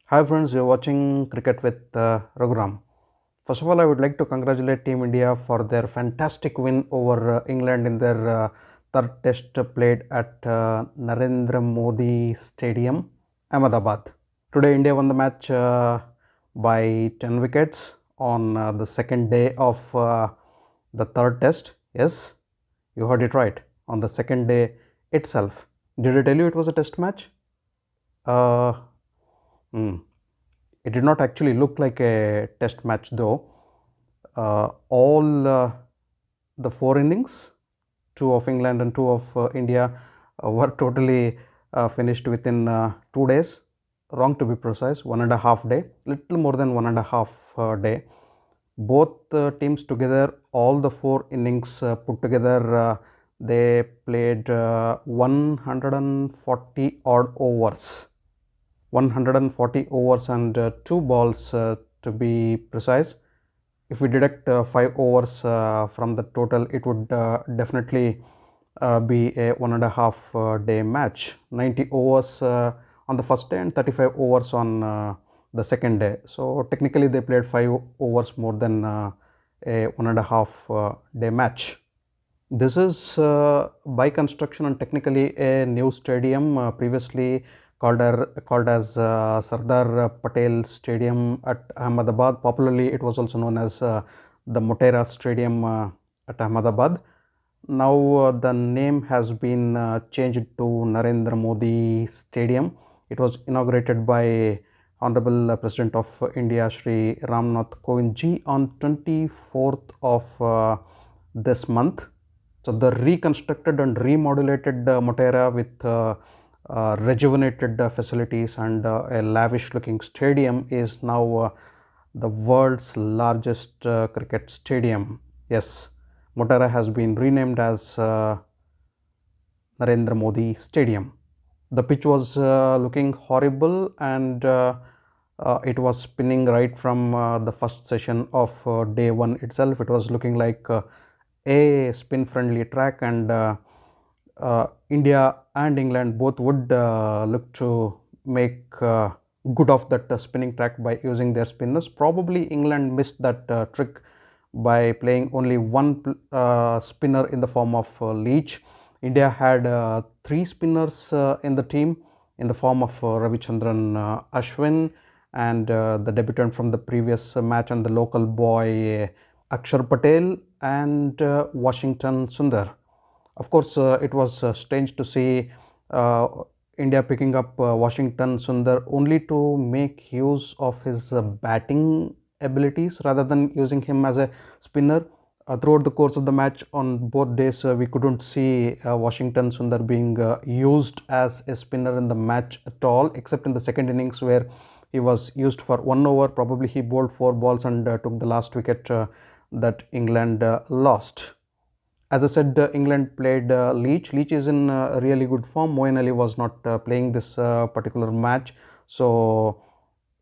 Hi friends, you're watching Cricket with Raghuram. First of all, I would like to congratulate Team India for their fantastic win over England in their third test played at Narendra Modi Stadium, Ahmedabad. Today, India won the match by 10 wickets on the second day of the third test. Yes, you heard it right. On the second day itself. Did I tell you it was a test match? Uh, hmm. It did not actually look like a test match though. All the four innings, two of England and two of India, were totally finished within 2 days. Wrong to be precise, 1.5 day, little more than 1.5 day. Both teams together, all the four innings put together, they played 140 odd overs. 140 overs and 2 balls to be precise. If we deduct 5 overs from the total, it would definitely be a 1.5 day match. 90 overs on the first day and 35 overs on the second day. So technically they played 5 overs more than a 1.5 day match. This is by construction and technically a new stadium, previously called as Sardar Patel Stadium at Ahmedabad. Popularly, it was also known as the Motera Stadium at Ahmedabad. Now the name has been changed to Narendra Modi Stadium. It was inaugurated by Honorable President of India, Shri Ramnath Kovind ji, on 24th of this month. So the reconstructed and remodulated Motera with rejuvenated facilities and a lavish looking stadium is now the world's largest cricket stadium. Yes, Motera has been renamed as Narendra Modi Stadium. The pitch was looking horrible and it was spinning right from the first session of day one itself. It was looking like a spin friendly track, and India and England both would look to make good of that spinning track by using their spinners. Probably England missed that trick by playing only one spinner in the form of Leach. India had 3 spinners in the team in the form of Ravichandran Ashwin and the debutant from the previous match, and the local boy Axar Patel and Washington Sundar. Of course, it was strange to see India picking up Washington Sundar only to make use of his batting abilities rather than using him as a spinner. Throughout the course of the match on both days, we couldn't see Washington Sundar being used as a spinner in the match at all, except in the second innings where he was used for 1 over. Probably he bowled 4 balls and took the last wicket that England lost. As I said, England played Leach. Leach is in really good form. Moeen Ali was not playing this particular match, so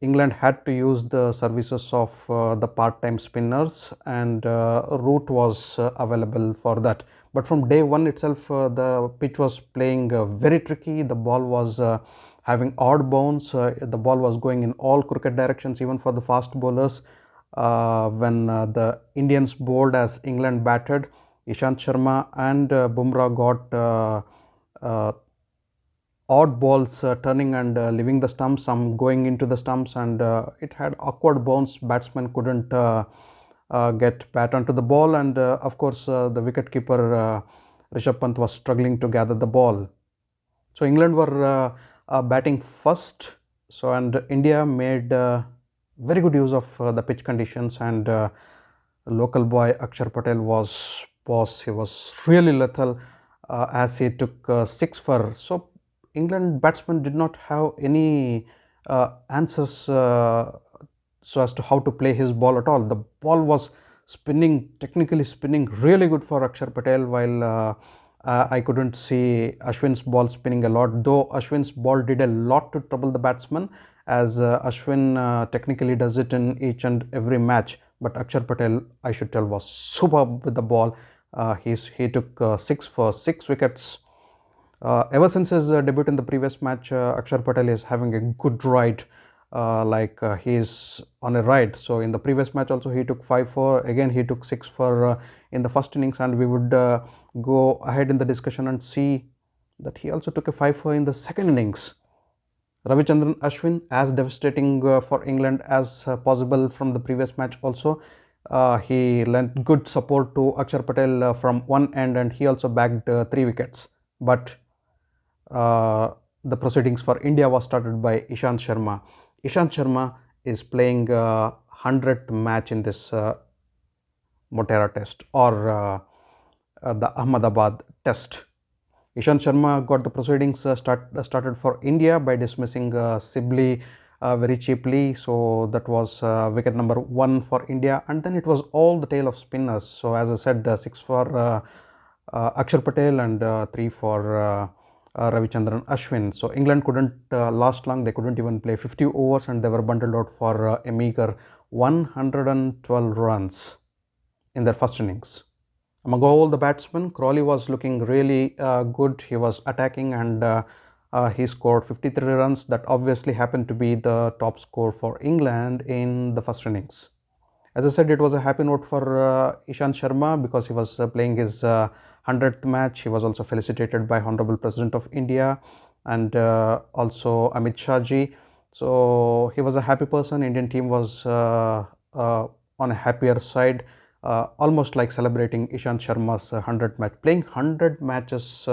England had to use the services of the part-time spinners, and Root was available for that. But from day one itself, the pitch was playing very tricky. The ball was having odd bounce. The ball was going in all crooked directions, even for the fast bowlers. When the Indians bowled as England batted, Ishant Sharma and Bumrah got odd balls turning and leaving the stumps, some going into the stumps, and it had awkward bounce. Batsmen couldn't get bat onto the ball, and of course the wicketkeeper Rishabh Pant was struggling to gather the ball. So England were batting first, so and India made very good use of the pitch conditions, and local boy Axar Patel was boss. He was really lethal as he took 6 for. So England batsmen did not have any answers so as to how to play his ball at all. The ball was spinning, technically spinning really good for Axar Patel, while I couldn't see Ashwin's ball spinning a lot, though Ashwin's ball did a lot to trouble the batsman, as Ashwin technically does it in each and every match. But Axar Patel, I should tell, was superb with the ball. He took 6 for 6 wickets. Ever since his debut in the previous match, Axar Patel is having a good ride he is on a ride. So in the previous match also he took 5 for, again he took 6 for in the first innings, and we would go ahead in the discussion and see that he also took a 5 for in the second innings. Ashwin, as devastating for England as possible from the previous match also. He lent good support to Axar Patel from one end, and he also bagged 3 wickets. But the proceedings for India was started by Ishant Sharma. Ishant Sharma is playing 100th match in this Motera test, or the Ahmedabad test. Ishant Sharma got the proceedings started for India by dismissing Sibley very cheaply. So that was wicket number 1 for India, and then it was all the tale of spinners. So as I said, 6 for Axar Patel and 3 for Ashwin. So England couldn't last long. They couldn't even play 50 overs, and they were bundled out for a meager 112 runs in their first innings. Among all the batsmen, Crawley was looking really good. He was attacking, and he scored 53 runs. That obviously happened to be the top score for England in the first innings. As I said, it was a happy note for Ishant Sharma because he was playing his 100th match. He was also felicitated by Honorable President of India and also Amit Shah ji. So he was a happy person. Indian team was on a happier side. Almost like celebrating Ishant Sharma's 100th match. Playing 100 matches,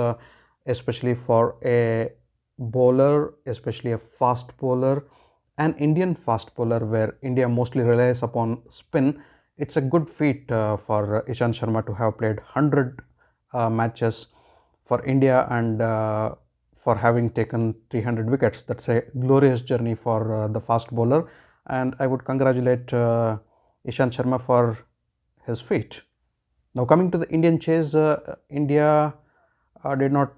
especially for a bowler, especially a fast bowler, an Indian fast bowler where India mostly relies upon spin, it's a good feat for Ishant Sharma to have played 100 matches for India, and for having taken 300 wickets. That's a glorious journey for the fast bowler, and I would congratulate Ishant Sharma for his feat. Now coming to the Indian chase, India did not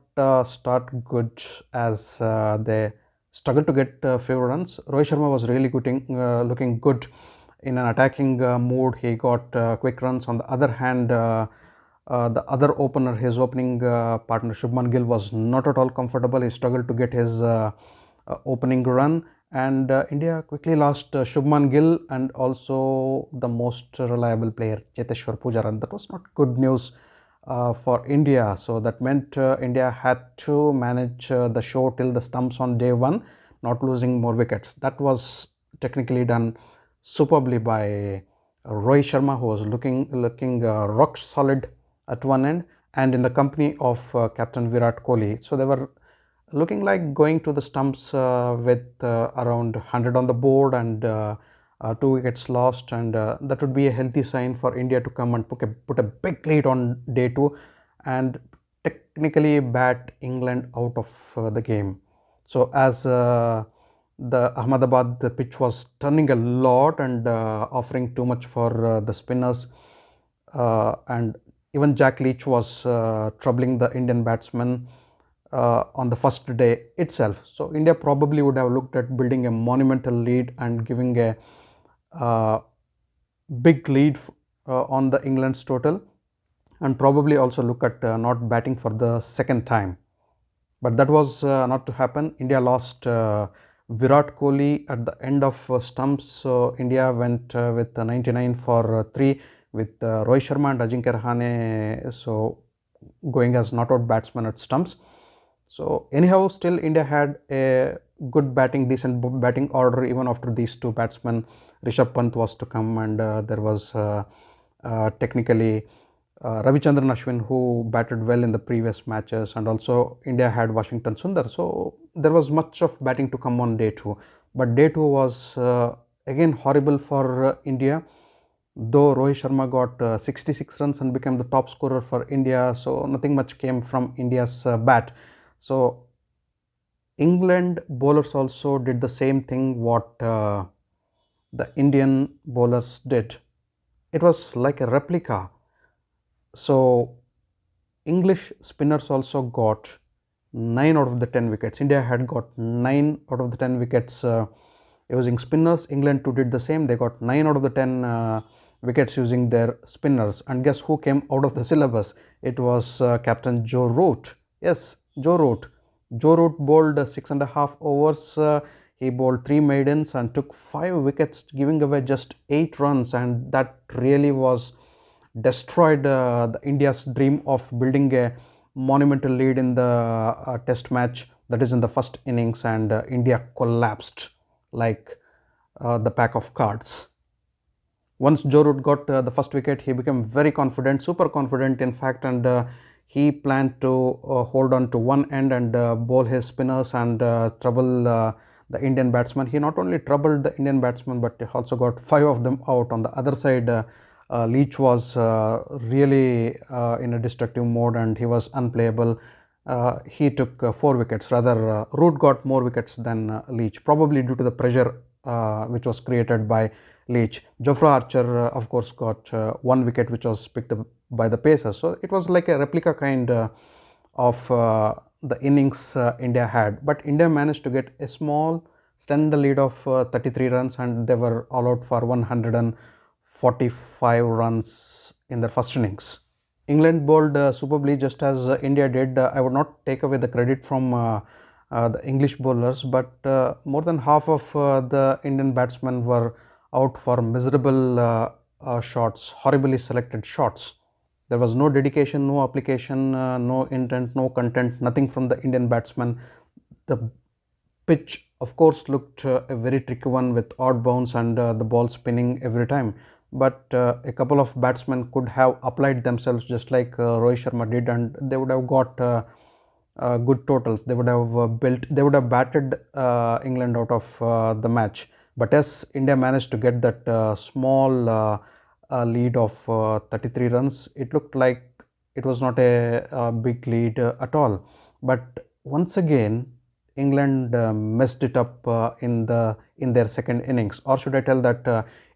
start good, as they struggled to get few runs. Rohit Sharma was really looking good in an attacking mood. He got quick runs. On the other hand, the other opener, his opening partner Shubman Gill, was not at all comfortable. He struggled to get his opening run, and India quickly lost Shubman Gill and also the most reliable player Cheteshwar Pujara. That was not good news for India. So that meant India had to manage the show till the stumps on day 1, not losing more wickets. That was technically done superbly by Rohit Sharma, who was looking rock solid at one end, and in the company of Captain Virat Kohli. So they were looking like going to the stumps with around 100 on the board and 2 wickets lost, and that would be a healthy sign for India to come and put a big lead on day 2 and technically bat England out of the game. So as the Ahmedabad, the pitch was turning a lot and offering too much for the spinners, and even Jack Leach was troubling the Indian batsmen on the first day itself. So India probably would have looked at building a monumental lead and giving a big lead on the England's total, and probably also look at not batting for the second time. But that was not to happen. India lost Virat Kohli at the end of stumps. So India went with 99 for 3 with Rohit Sharma and Ajinkya Rahane so going as not out batsmen at stumps. So anyhow, still India had a good decent batting order even after these 2 batsmen. Rishabh Pant was to come, and there was technically Ravichandran Ashwin, who batted well in the previous matches, and also India had Washington Sundar. So there was much of batting to come on day 2. But day 2 was again horrible for India. Though Rohit Sharma got 66 runs and became the top scorer for India, so nothing much came from India's bat. So England bowlers also did the same thing what the Indian bowlers did. It was like a replica. So English spinners also got 9 out of the 10 wickets. India had got 9 out of the 10 wickets using spinners. England too did the same. They got 9 out of the 10 wickets using their spinners. And guess who came out of the syllabus? It was Captain Joe Root. Yes, Joe Root. Joe Root bowled 6.5 overs. He bowled 3 maidens and took 5 wickets, giving away just 8 runs, and that really was destroyed the India's dream of building a monumental lead in the test match, that is in the first innings, and India collapsed like the pack of cards. Once Joe Root got the first wicket, he became very confident, super confident in fact, and he planned to hold on to one end and bowl his spinners and trouble the Indian batsman. He not only troubled the Indian batsman, but he also got 5 of them out. On the other side, Leach was really in a destructive mode and he was unplayable. He took 4 wickets. Rather, Root got more wickets than Leach, probably due to the pressure which was created by Leach. Jofra Archer, of course, got 1 wicket, which was picked up by the Pacers. So it was like a replica kind of the innings India had. But India managed to get a small, slender lead of 33 runs, and they were all out for 145 runs in their first innings. England bowled superbly, just as India did. I would not take away the credit from the English bowlers, but more than half of the Indian batsmen were out for miserable shots, horribly selected shots. There was no dedication, no application, no intent, no content, nothing from the Indian batsmen. The pitch, of course, looked a very tricky one with odd bounce and the ball spinning every time. But a couple of batsmen could have applied themselves just like Rohit Sharma did, and they would have got good totals. They would have they would have batted England out of the match. But yes, India managed to get that small lead of 33 runs. It looked like it was not a big lead at all. But once again, England messed it up in their second innings, or should I tell that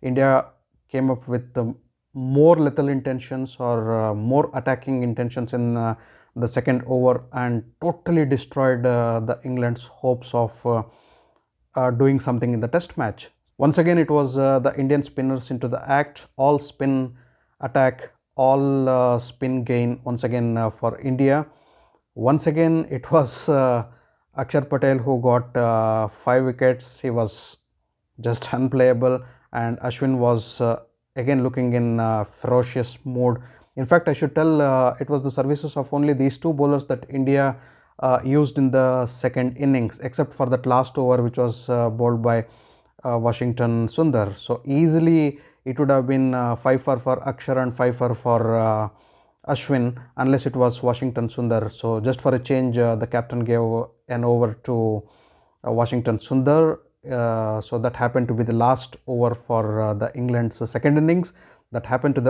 India came up with more lethal intentions or more attacking intentions in the second over and totally destroyed the England's hopes of doing something in the test match. Once again, it was the Indian spinners into the act, all spin attack, all spin gain once again for India. Once again, it was Axar Patel who got 5 wickets. He was just unplayable, and Ashwin was again looking in ferocious mood. In fact, I should tell it was the services of only these 2 bowlers that India used in the second innings, except for that last over which was bowled by Washington Sundar. So easily it would have been 5 for Akshar and 5 for Ashwin, unless it was Washington Sundar. So just for a change, the captain gave an over to Washington Sundar. So that happened to be the last over for the England's second innings. That happened to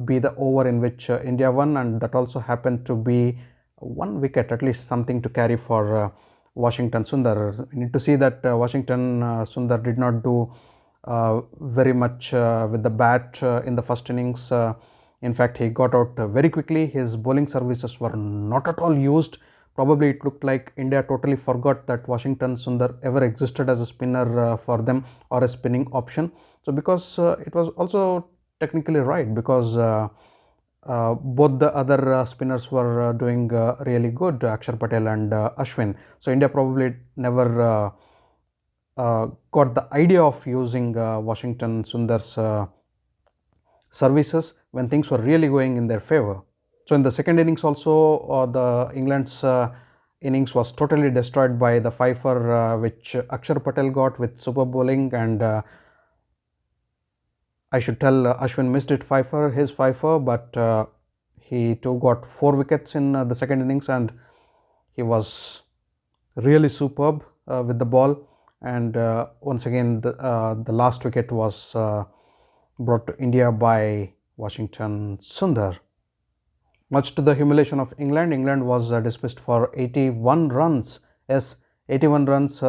be the over in which India won, and that also happened to be 1 wicket, at least something to carry for Washington Sundar. We need to see that Washington Sundar did not do very much with the bat in the first innings. In fact, he got out very quickly. His bowling services were not at all used. Probably it looked like India totally forgot that Washington Sundar ever existed as a spinner for them, or a spinning option. So because it was also technically right, because both the other spinners were doing really good, Axar Patel and Ashwin. So India probably never got the idea of using Washington Sundar's services when things were really going in their favor. So in the second innings also, the England's innings was totally destroyed by the 5 for which Axar Patel got with super bowling, and I should tell Ashwin missed it 5 for his 5 for, but he too got 4 wickets in the second innings, and he was really superb with the ball. And once again, the last wicket was brought to India by Washington Sundar. Much to the humiliation of England, England was dismissed for 81 runs. Yes, 81 runs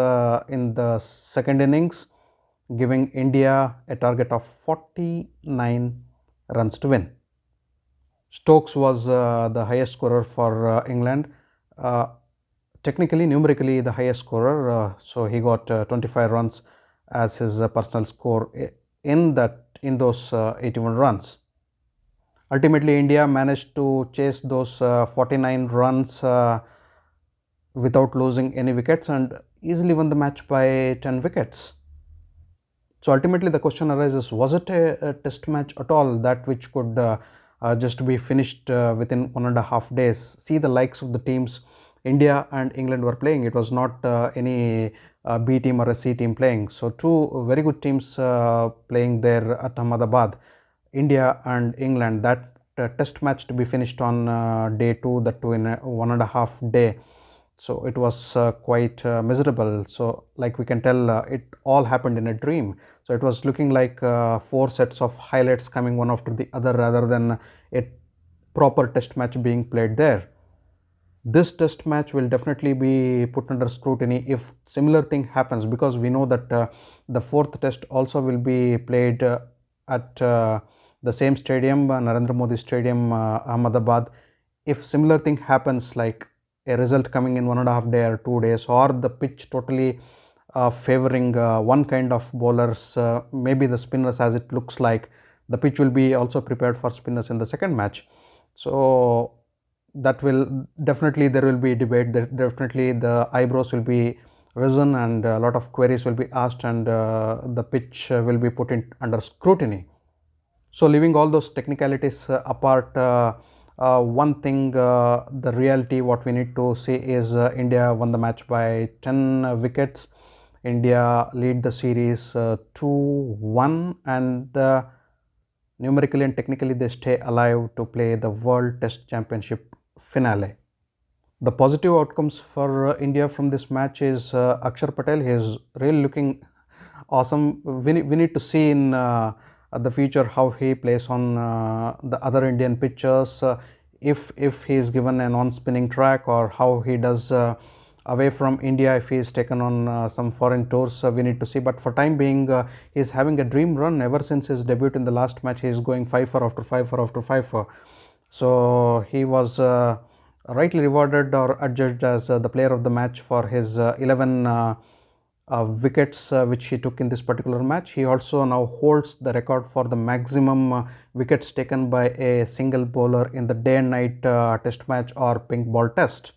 in the second innings, giving India a target of 49 runs to win. Stokes was the highest scorer for England. Technically, numerically the highest scorer, so he got 25 runs as his personal score in those 81 runs. Ultimately, India managed to chase those 49 runs without losing any wickets, and easily won the match by 10 wickets. So ultimately the question arises, was it a test match at all, that which could just be finished within 1.5 days? See the likes of the teams India and England were playing. It was not any B team or a C team playing. So two very good teams playing there at Ahmedabad, India and England. That test match to be finished on day 2, that too in 1.5 day. So it was quite miserable. So like we can tell, it all happened in a dream. So it was looking like 4 sets of highlights coming one after the other, rather than a proper test match being played there. This test match will definitely be put under scrutiny if similar thing happens, because we know that the 4th test also will be played at the same stadium, Narendra Modi Stadium, Ahmedabad. If similar thing happens, like a result coming in 1.5 day or 2 days, or the pitch totally favoring one kind of bowlers, maybe the spinners, as it looks like the pitch will be also prepared for spinners in the second match. So that will definitely, there will be debate, that definitely the eyebrows will be risen and a lot of queries will be asked, and the pitch will be put in under scrutiny. So leaving all those technicalities apart, one thing, the reality, what we need to see is India won the match by 10 wickets. India lead the series 2-1, and numerically and technically they stay alive to play the World Test Championship finale. The positive outcomes for India from this match is Axar Patel. He is really looking awesome. We need to see in the future how he plays on the other Indian pitches, if he is given a non-spinning track, or how he does away from India if he is taken on some foreign tours. We need to see, but for time being he is having a dream run. Ever since his debut in the last match, he is going 5 for after 5 for after 5 for. So he was rightly rewarded or adjudged as the player of the match for his 11 wickets which he took in this particular match. He also now holds the record for the maximum wickets taken by a single bowler in the day and night test match or pink ball test.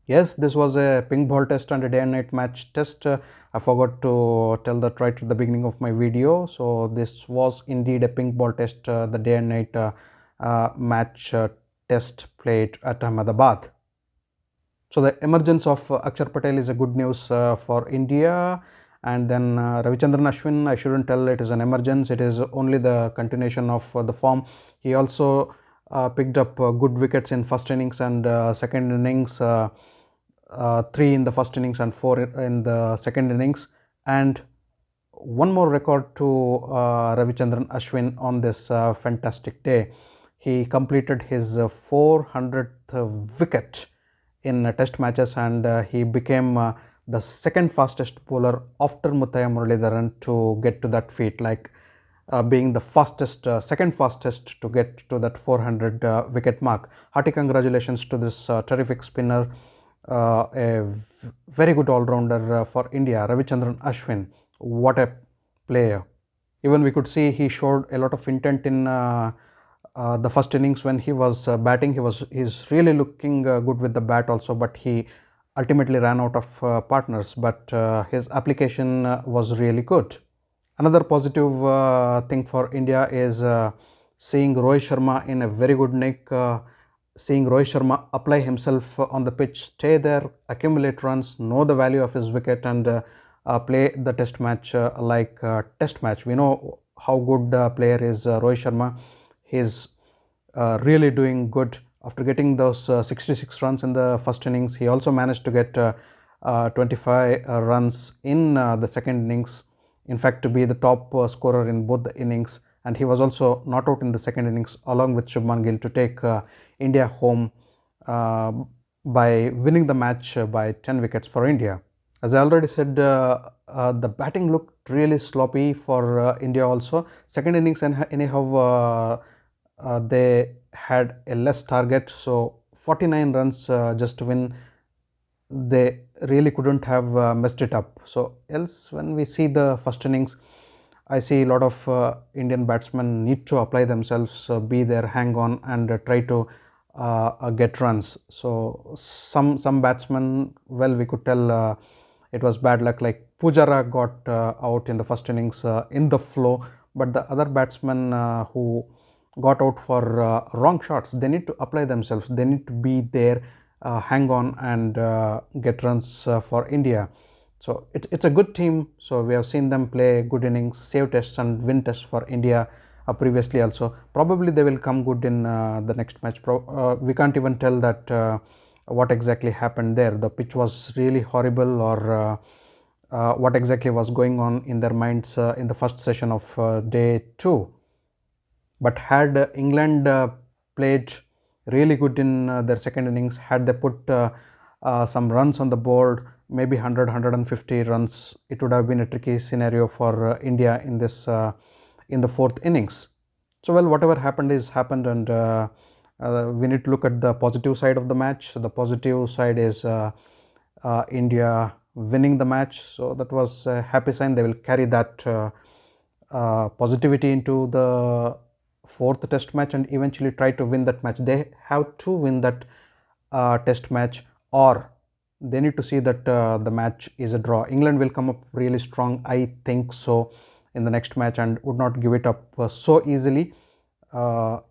Yes, this was a pink ball test and a day and night match test. I forgot to tell that right at the beginning of my video. So this was indeed a pink ball test, the day and night match test played at Ahmedabad. So the emergence of Axar Patel is a good news for India. And then Ravichandran Ashwin, I shouldn't tell it is an emergence. It is only the continuation of the form. He also picked up good wickets in first innings and second innings. 3 in the first innings and 4 in the second innings. And one more record to Ravichandran Ashwin on this fantastic day. He completed his 400th wicket in test matches, and he became the second fastest bowler after Muthaiya Muralidharan to get to that feat, like being the fastest, second fastest to get to that 400 wicket mark. Hearty congratulations to this terrific spinner, very good all-rounder for India, Ravichandran Ashwin. What a player. Even we could see he showed a lot of intent in the first innings when he was batting. He's really looking good with the bat also, but he ultimately ran out of partners, but his application was really good. Another positive thing for India is seeing Rohit Sharma in a very good nick, seeing Rohit Sharma apply himself on the pitch, stay there, accumulate runs, know the value of his wicket, and play the test match like test match. We know how good player is Rohit Sharma. He is really doing good. After getting those 66 runs in the first innings, he also managed to get 25 runs in the second innings. In fact, to be the top scorer in both the innings, and he was also not out in the second innings along with Shubman Gill to take India home by winning the match by 10 wickets for India. As I already said, the batting looked really sloppy for India also. Second innings anyhow they had a less target, so 49 runs just to win. They really couldn't have messed it up. So else when we see the first innings, I see a lot of Indian batsmen need to apply themselves, be there, hang on, and try to get runs. So some batsmen, well, we could tell it was bad luck, like Pujara got out in the first innings in the flow, but the other batsmen who got out for wrong shots, they need to apply themselves, they need to be there, hang on and get runs for India. So it's a good team. So we have seen them play good innings, save tests and win tests for India previously also. Probably they will come good in the next match. We can't even tell that what exactly happened there. The pitch was really horrible, or what exactly was going on in their minds in the first session of day 2. But had England played really good in their second innings, had they put some runs on the board, maybe 100-150 runs, it would have been a tricky scenario for India in this in the fourth innings. So well, whatever happened is happened, and we need to look at the positive side of the match. So the positive side is India winning the match, so that was a happy sign. They will carry that positivity into the fourth test match and eventually try to win that match. They have to win that test match, or they need to see that the match is a draw. England will come up really strong, I think so, in the next match, and would not give it up so easily.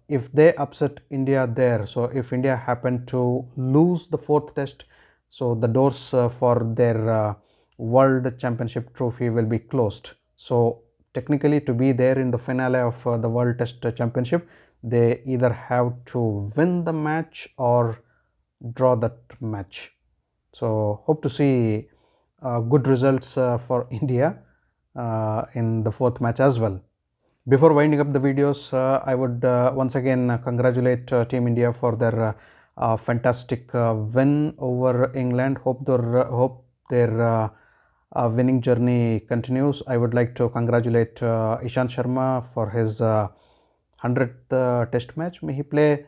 If they upset India there, so if India happen to lose the fourth test, so the doors for their world championship trophy will be closed. So technically, to be there in the finale of the world test championship, they either have to win the match or draw that match. So hope to see good results for India in the fourth match as well. Before winding up the videos, I would once again congratulate Team India for their fantastic win over England. Hope their winning journey continues. I would like to congratulate Ishant Sharma for his 100th test match. May he play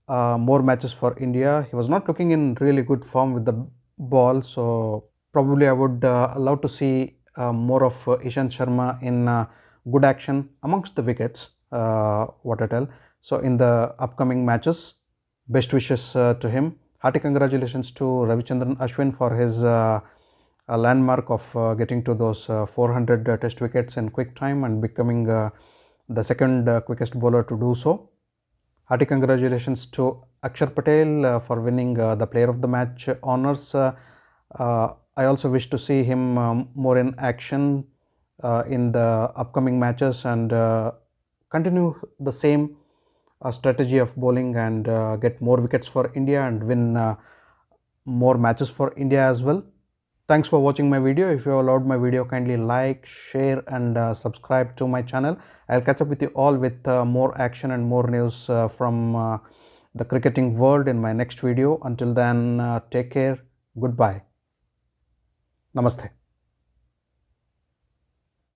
more matches for India. He was not looking in really good form with the ball, so probably I would love to see more of Ishant Sharma in good action amongst the wickets, what I tell. So in the upcoming matches, best wishes to him. Hearty congratulations to Ravichandran Ashwin for his a landmark of getting to those 400 test wickets in quick time and becoming the second quickest bowler to do so. Hearty congratulations to Axar Patel for winning the player of the match honors. I also wish to see him more in action in the upcoming matches and continue the same strategy of bowling and get more wickets for India and win more matches for India as well. Thanks for watching my video. If you have loved my video, kindly like, share and subscribe to my channel. I'll catch up with you all with more action and more news from the cricketing world in my next video. Until then, take care. Goodbye. Namaste.